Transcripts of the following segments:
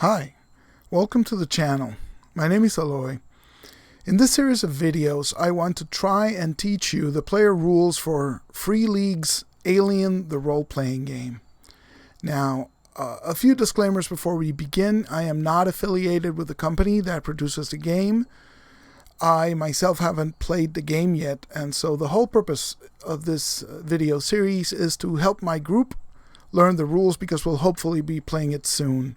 Hi, welcome to the channel. My name is Aloy. In this series of videos, I want to try and teach you the player rules for Free League's Alien the Role-Playing Game. Now, a few disclaimers before we begin. I am not affiliated with the company that produces the game. I myself haven't played the game yet, and so the whole purpose of this video series is to help my group learn the rules because we'll hopefully be playing it soon.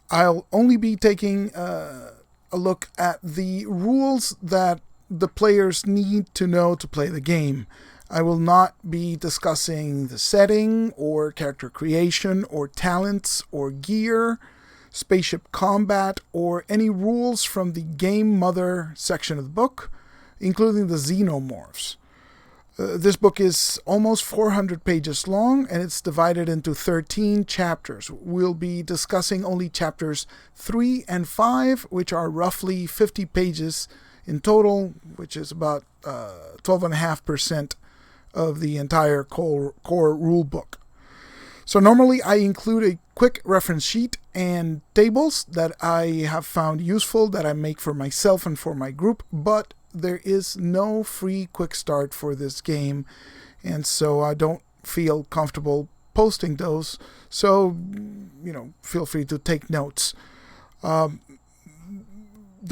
I'll only be taking a look at the rules that the players need to know to play the game. I will not be discussing the setting or character creation or talents or gear, spaceship combat, or any rules from the Game Mother section of the book, including the xenomorphs. This book is almost 400 pages long, and it's divided into 13 chapters. We'll be discussing only chapters 3 and 5, which are roughly 50 pages in total, which is about 12.5% of the entire core rule book. So normally I include a quick reference sheet and tables that I have found useful that I make for myself and for my group, but there is no free quick start for this game, and so I don't feel comfortable posting those, so feel free to take notes. The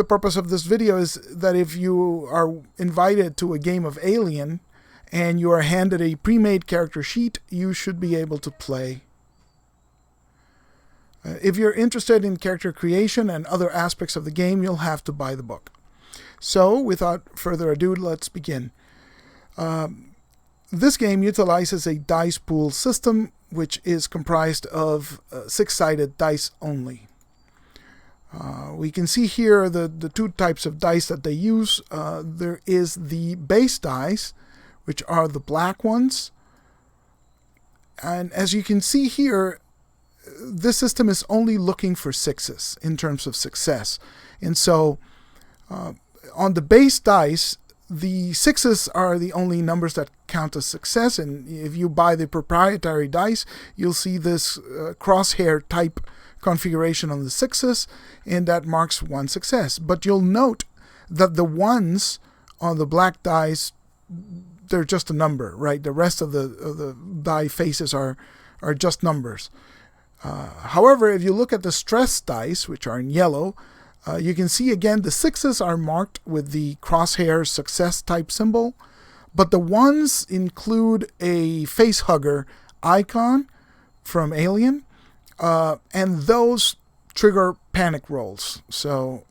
purpose of this video is that if you are invited to a game of Alien and you are handed a pre-made character sheet, you should be able to play. If you're interested in character creation and other aspects of the game, you'll have to buy the book. So, without further ado, let's begin. This game utilizes a dice pool system, which is comprised of 6-sided dice only. We can see here the two types of dice that they use. There is the base dice, which are the black ones. And as you can see here, this system is only looking for 6s in terms of success. And so, on the base dice, the 6s are the only numbers that count as success, and if you buy the proprietary dice, you'll see this crosshair type configuration on the 6s, and that marks one success. But you'll note that the 1s on the black dice, they're just a number, right? The rest of the die faces are just numbers. However, if you look at the stress dice, which are in yellow, you can see again the 6s are marked with the crosshair success type symbol, but the 1s include a face hugger icon from Alien, and those trigger panic rolls. So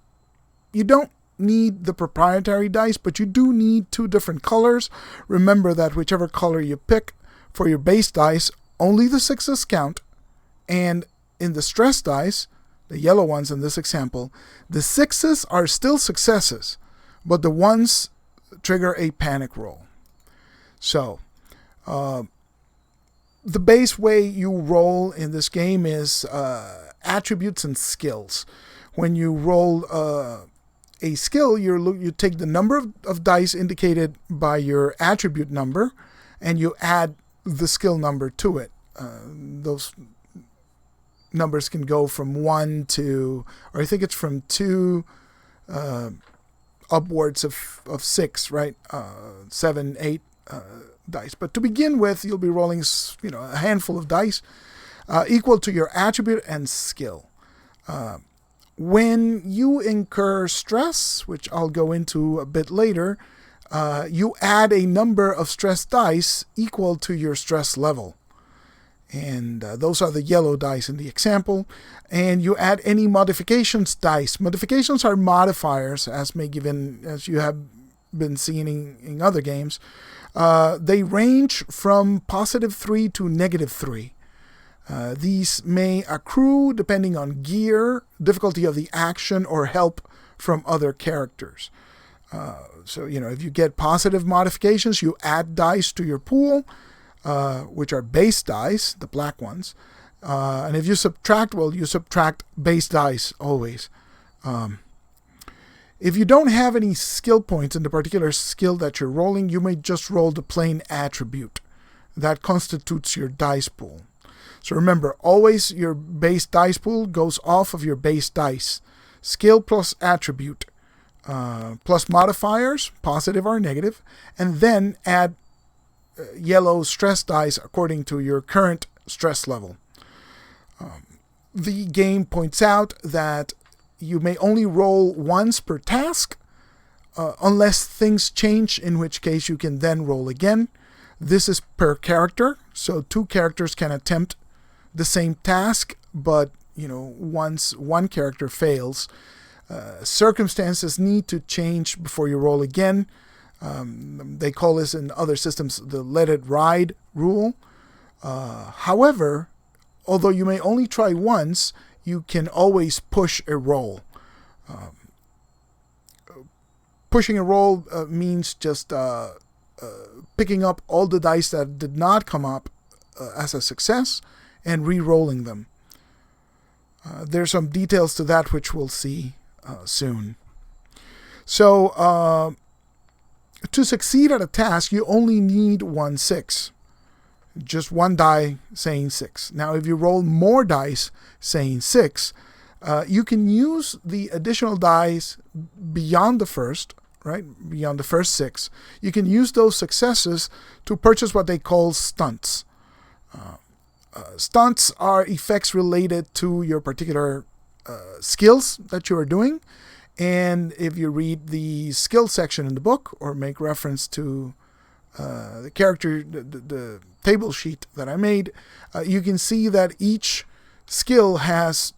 you don't need the proprietary dice, but you do need 2 different colors. Remember that whichever color you pick for your base dice, only the 6s count, and in the stress dice, the yellow ones in this example, the 6s are still successes, but the 1s trigger a panic roll. So, the base way you roll in this game is attributes and skills. When you roll a skill, you take the number of dice indicated by your attribute number, and you add the skill number to it. Those numbers can go from 1 to, or I think it's from 2 upwards of 6, right? 7, 8 dice. But to begin with, you'll be rolling a handful of dice equal to your attribute and skill. When you incur stress, which I'll go into a bit later, you add a number of stress dice equal to your stress level. And those are the yellow dice in the example. And you add any modifications dice. Modifications are modifiers, as you have been seeing in other games. They range from +3 to -3. These may accrue depending on gear, difficulty of the action, or help from other characters. So, if you get positive modifications, you add dice to your pool, which are base dice, the black ones. And if you subtract, you subtract base dice always. If you don't have any skill points in the particular skill that you're rolling, you may just roll the plain attribute. That constitutes your dice pool. So remember, always your base dice pool goes off of your base dice. Skill plus attribute plus modifiers, positive or negative, and then add yellow stress dice according to your current stress level. The game points out that you may only roll once per task, unless things change, in which case you can then roll again. This is per character, so 2 characters can attempt the same task, but once one character fails, circumstances need to change before you roll again. They call this in other systems the let it ride rule. However, although you may only try once, you can always push a roll. Pushing a roll means just picking up all the dice that did not come up as a success and re-rolling them. There's some details to that which we'll see soon. So, to succeed at a task, you only need 1 6. Just one die saying 6. Now, if you roll more dice saying 6, you can use the additional dice beyond the first, right? Beyond the first 6. You can use those successes to purchase what they call stunts. Stunts are effects related to your particular skills that you are doing. And if you read the skill section in the book or make reference to the table sheet that I made, you can see that each skill has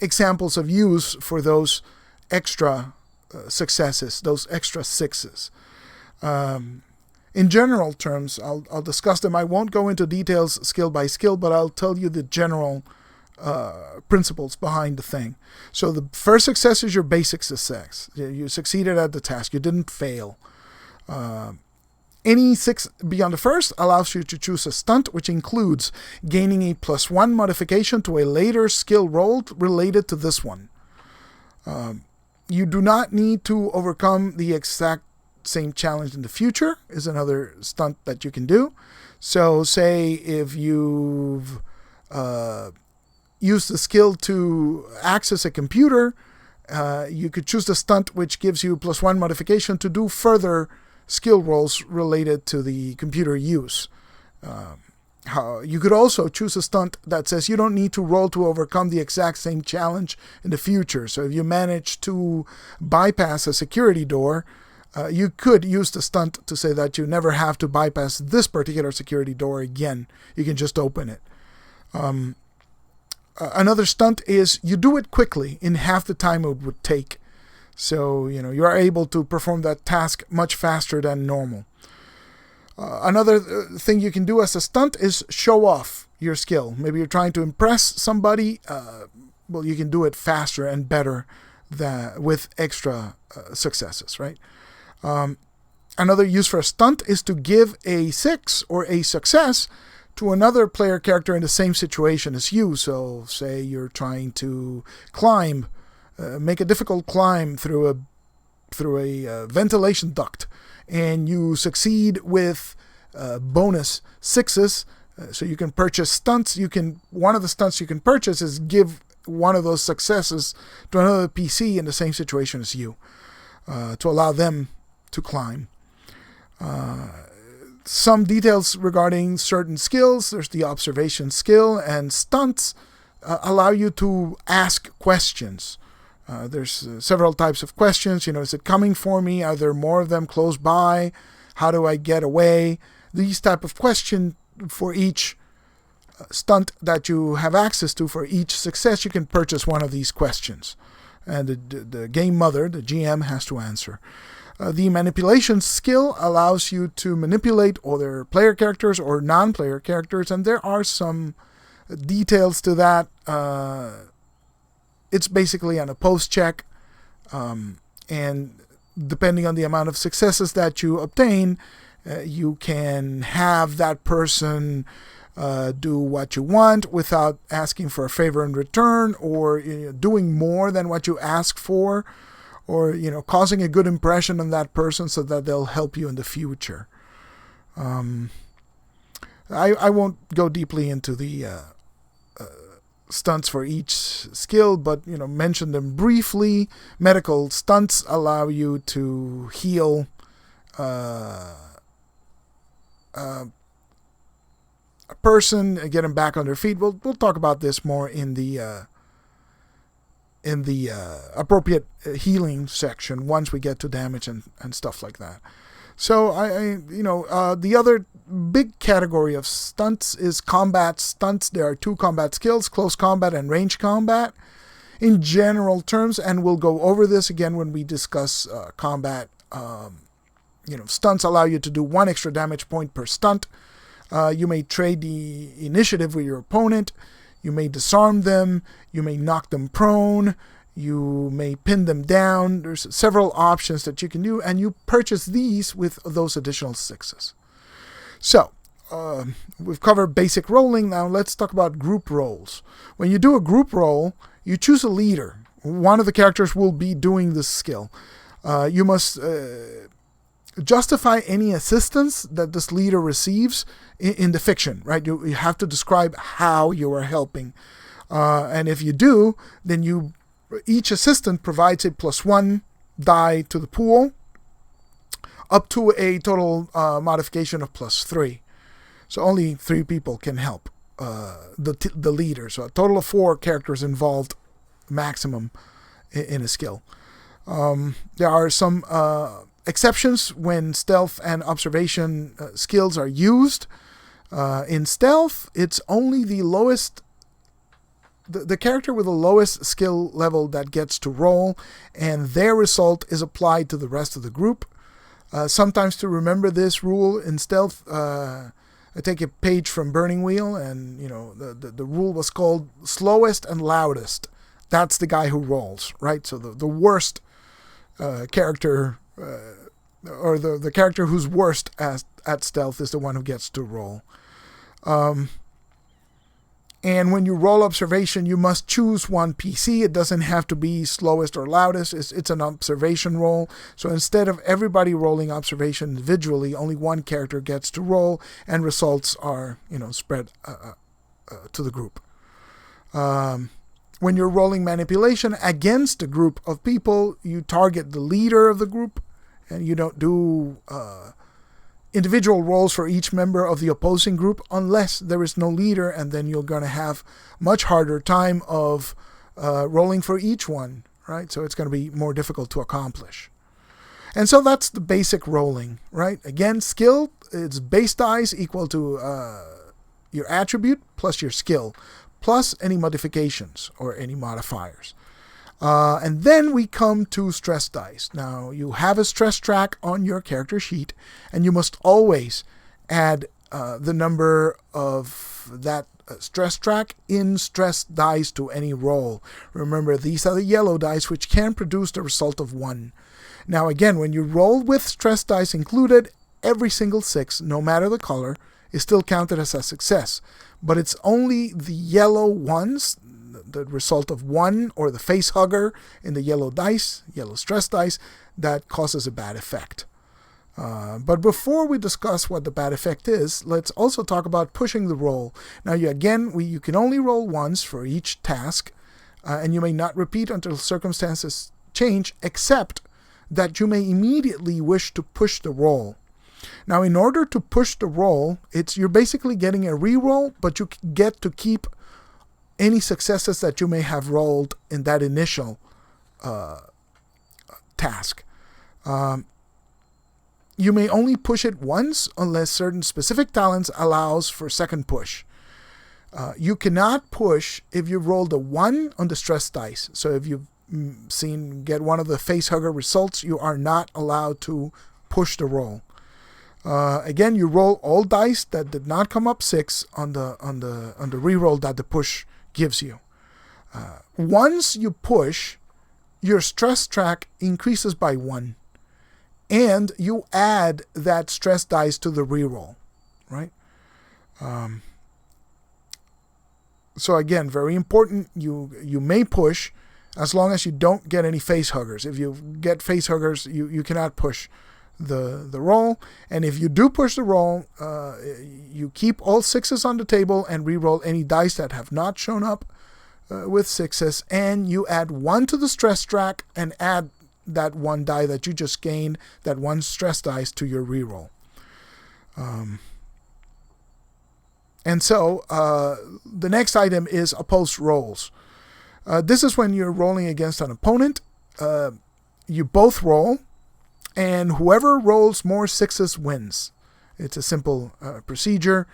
examples of use for those extra successes, those extra 6s. In general terms, I'll discuss them. I won't go into details skill by skill, but I'll tell you the general principles behind the thing. So the first success is your basic success. You succeeded at the task. You didn't fail. Any 6 beyond the first allows you to choose a stunt, which includes gaining a +1 modification to a later skill roll related to this one. You do not need to overcome the exact same challenge in the future, is another stunt that you can do. So say if you've used the skill to access a computer, you could choose the stunt which gives you +1 modification to do further skill rolls related to the computer use. You could also choose a stunt that says you don't need to roll to overcome the exact same challenge in the future. So if you manage to bypass a security door, you could use the stunt to say that you never have to bypass this particular security door again. You can just open it. Another stunt is you do it quickly in half the time it would take. So, you are able to perform that task much faster than normal. Another thing you can do as a stunt is show off your skill. Maybe you're trying to impress somebody. Well, you can do it faster and better with extra successes, right? Another use for a stunt is to give a 6 or a success to another player character in the same situation as you. So, say you're trying to climb, make a difficult climb through a ventilation duct, and you succeed with bonus 6s, so you can purchase stunts. One of the stunts you can purchase is give one of those successes to another PC in the same situation as you, to allow them to climb. Some details regarding certain skills. There's the observation skill, and stunts allow you to ask questions. There's several types of questions. Is it coming for me? Are there more of them close by? How do I get away? These type of questions for each stunt that you have access to. For each success, you can purchase one of these questions, and the game mother, the GM, has to answer. The manipulation skill allows you to manipulate other player characters or non-player characters, and there are some details to that. It's basically an opposed check, and depending on the amount of successes that you obtain, you can have that person do what you want without asking for a favor in return, or doing more than what you ask for, or causing a good impression on that person so that they'll help you in the future. I won't go deeply into the stunts for each skill, but mention them briefly. Medical stunts allow you to heal a person, get them back on their feet. We'll talk about this more in the appropriate healing section once we get to damage and stuff like that. So the other big category of stunts is combat stunts. There are 2 combat skills: close combat and range combat. In general terms, and we'll go over this again when we discuss combat. Stunts allow you to do 1 extra damage point per stunt. You may trade the initiative with your opponent. You may disarm them. You may knock them prone. You may pin them down. There's several options that you can do, and you purchase these with those additional 6s. So, we've covered basic rolling. Now let's talk about group rolls. When you do a group roll, you choose a leader. One of the characters will be doing this skill. You must justify any assistance that this leader receives in the fiction, right? You have to describe how you are helping. And if you do, then each assistant provides a +1 die to the pool, up to a total modification of +3. So only 3 people can help the leader. So a total of 4 characters involved maximum in a skill. There are some exceptions when stealth and observation skills are used. In stealth, it's only the lowest, the character with the lowest skill level that gets to roll, and their result is applied to the rest of the group. Sometimes to remember this rule in stealth, I take a page from Burning Wheel, and the rule was called slowest and loudest. That's the guy who rolls, right? So the worst character, or the character who's worst at stealth is the one who gets to roll. And when you roll observation, you must choose one PC. It doesn't have to be slowest or loudest. It's an observation roll. So instead of everybody rolling observation individually, only one character gets to roll, and results are spread to the group. When you're rolling manipulation against a group of people, you target the leader of the group, and you don't do individual rolls for each member of the opposing group unless there is no leader, and then you're going to have much harder time of rolling for each one, right? So it's going to be more difficult to accomplish. And so that's the basic rolling, right? Again, skill, it's base dice equal to your attribute plus your skill, plus any modifications or any modifiers. And then we come to stress dice. Now, you have a stress track on your character sheet, and you must always add the number of that stress track in stress dice to any roll. Remember, these are the yellow dice, which can produce the result of 1. Now, again, when you roll with stress dice included, every single 6, no matter the color, is still counted as a success. But it's only the yellow ones, the result of 1, or the face hugger in the yellow dice, yellow stress dice, that causes a bad effect. But before we discuss what the bad effect is, let's also talk about pushing the roll. Now, you can only roll once for each task, and you may not repeat until circumstances change, except that you may immediately wish to push the roll. Now, in order to push the roll, you're basically getting a reroll, but you get to keep any successes that you may have rolled in that initial task. You may only push it once unless certain specific talents allows for second push. You cannot push if you rolled a 1 on the stress dice. So if you've get one of the face hugger results, you are not allowed to push the roll. Again, you roll all dice that did not come up 6 on the reroll that the push gives you. Once you push, your stress track increases by 1, and you add that stress dice to the reroll, right? So again, very important. You may push as long as you don't get any face huggers. If you get face huggers, you cannot push the roll, and if you do push the roll, you keep all 6s on the table and re-roll any dice that have not shown up with 6s, and you add 1 to the stress track and add that 1 die that you just gained, that 1 stress dice, to your re-roll. And so the next item is opposed rolls. This is when you're rolling against an opponent. You both roll, and whoever rolls more 6s wins. It's a simple procedure.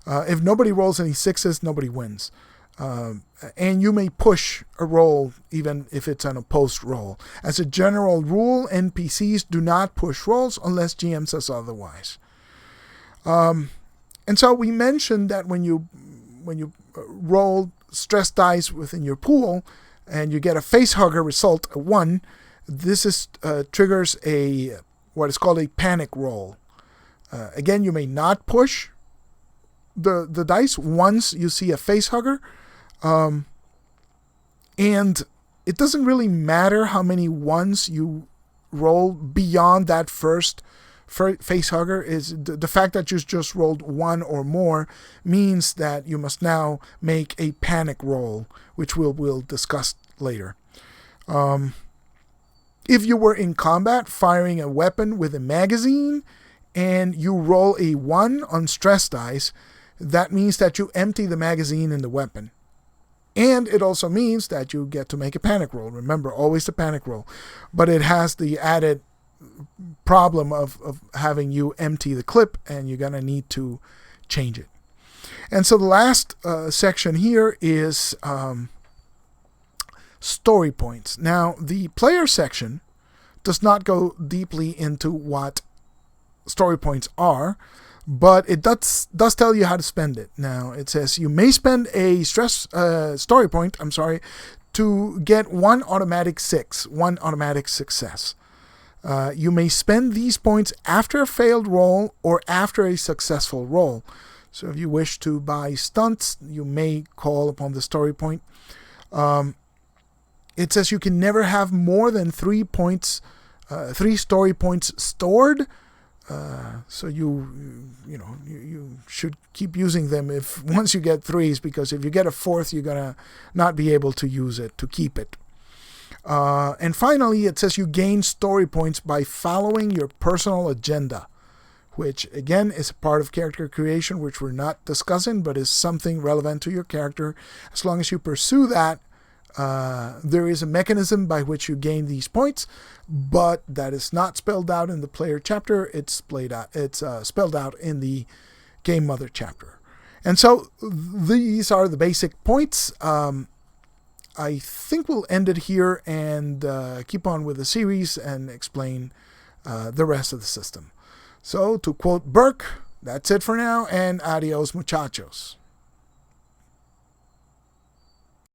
If nobody rolls any 6s, nobody wins. And you may push a roll even if it's an opposed roll. As a general rule, NPCs do not push rolls unless GM says otherwise. And so we mentioned that when you roll stress dice within your pool and you get a facehugger result, a 1, this triggers what is called a panic roll. Again, you may not push the dice once you see a facehugger, and it doesn't really matter how many 1s you roll beyond that first facehugger. Is the fact that you just rolled 1 or more means that you must now make a panic roll, which we'll discuss later. If you were in combat firing a weapon with a magazine and you roll a 1 on stress dice, that means that you empty the magazine in the weapon. And it also means that you get to make a panic roll. Remember, always the panic roll. But it has the added problem of having you empty the clip, and you're going to need to change it. And so the last section here is story points. Now, the player section does not go deeply into what story points are, but it does tell you how to spend it. Now, it says you may spend a story point, to get 1 automatic success. You may spend these points after a failed roll or after a successful roll. So if you wish to buy stunts, you may call upon the story point. It says you can never have more than 3 story points stored. So you should keep using them once you get 3s, because if you get a 4th, you're gonna not be able to use it to keep it. And finally, it says you gain story points by following your personal agenda, which again is a part of character creation, which we're not discussing, but is something relevant to your character. As long as you pursue that, there is a mechanism by which you gain these points, but that is not spelled out in the player chapter. It's spelled out in the Game Mother chapter. And so these are the basic points. I think we'll end it here and keep on with the series and explain the rest of the system. So, to quote Burke, that's it for now, and adios muchachos.